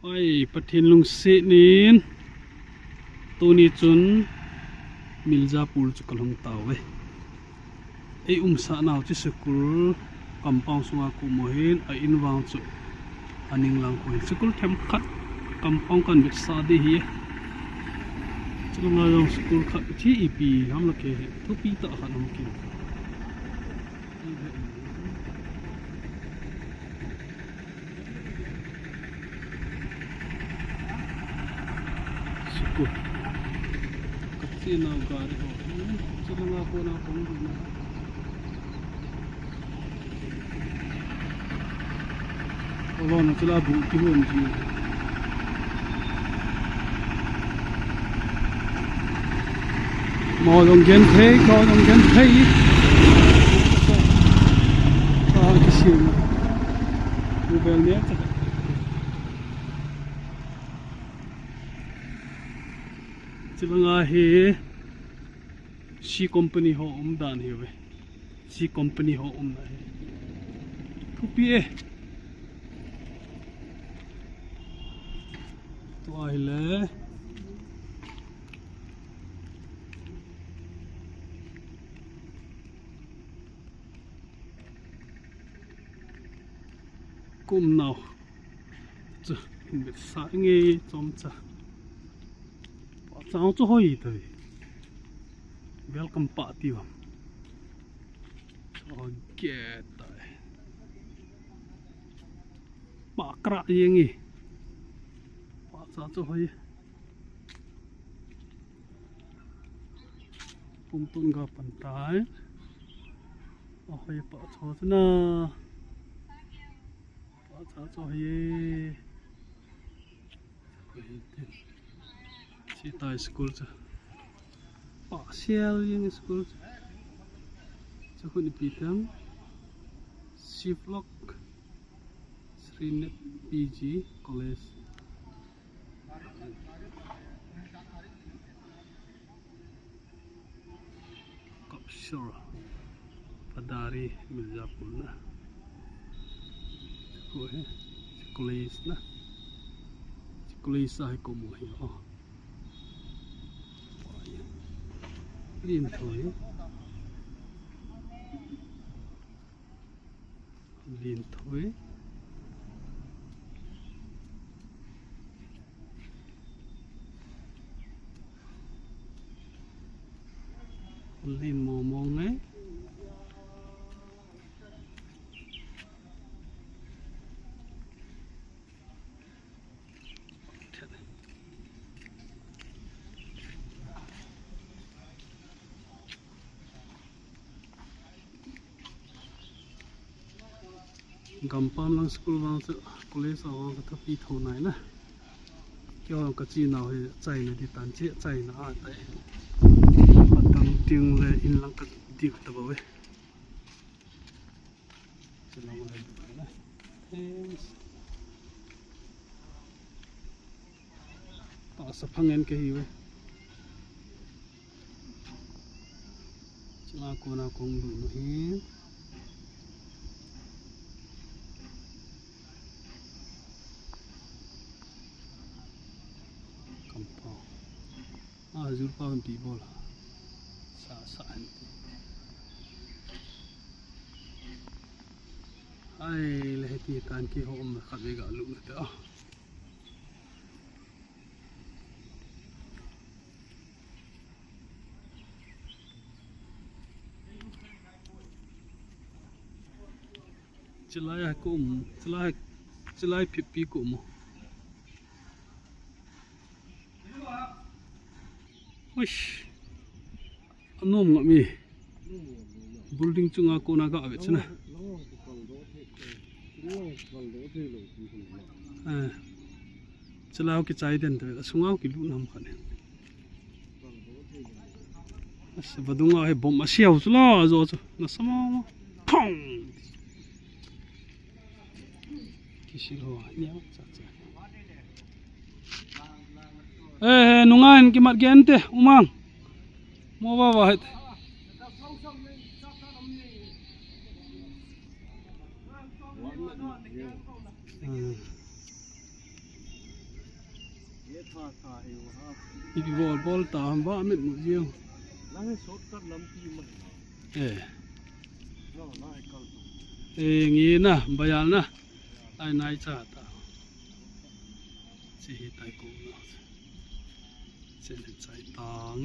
Oi, pathin lung se nin Tony chun Mirzapur chu kalhong tawe ei sa naw chi school compound sunga ku mohin a inwang chu aning lang ko school them khat compound kan bit sa de hi chunga long school khat chi ep ham la ke thu pi ta khan ham ki school kasi na gari ho chunga ko na kong na Olo na chila bu ki hon ji mo dong gen thei ko dong gen thei ki sim bu bel ne ta chila he si company ho dan he we si company ho na he thu pi e ai le kum nào chứ biết sa nghe trong cha bỏ cháu cho hơi thôi welcome party vào ok tại bà kra gì nghe cho hơi cùng tuần gặp bàn trái hơi bỏ cho thế nào bỏ cho hơi chỉ tại school chứ bỏ xe riêng school choคนbị thương Shivlock Srinet PG College Sure, Padari Mirzapur na, ko he, college na, college sa ko mo he oh, lin thôi, lin thôi, lin mò mong ấy gampang lang school wang chu college awang ka pi tho nai na kyo ka chi naw he chai na di tan che chai na a tai patang ting le in lang ka dik ta ba we chinang le na ta sa phangen ke hi we changa ko na kong du no hi Azur paun ti bola sa anti ai le ti tan ki hom khabe ga lu na ta chilai phipi kum Wish, anom ngami building chunga kona ka avet chana chalaw ki chai den te sungaw ki lu nam khane as vadunga he bom asiaw chula zo chu na sama pong kisilo nya cha cha nungan ki mat gente umang mo ba ba tha tha yêu ha Iki bol ta ba met mu jiang. lang cái sốt cắt lắm thì mà nó lại câu Ngi na bayal na. Ai nai cha ta. Chỉ tai ko na. Sẽ chai tang.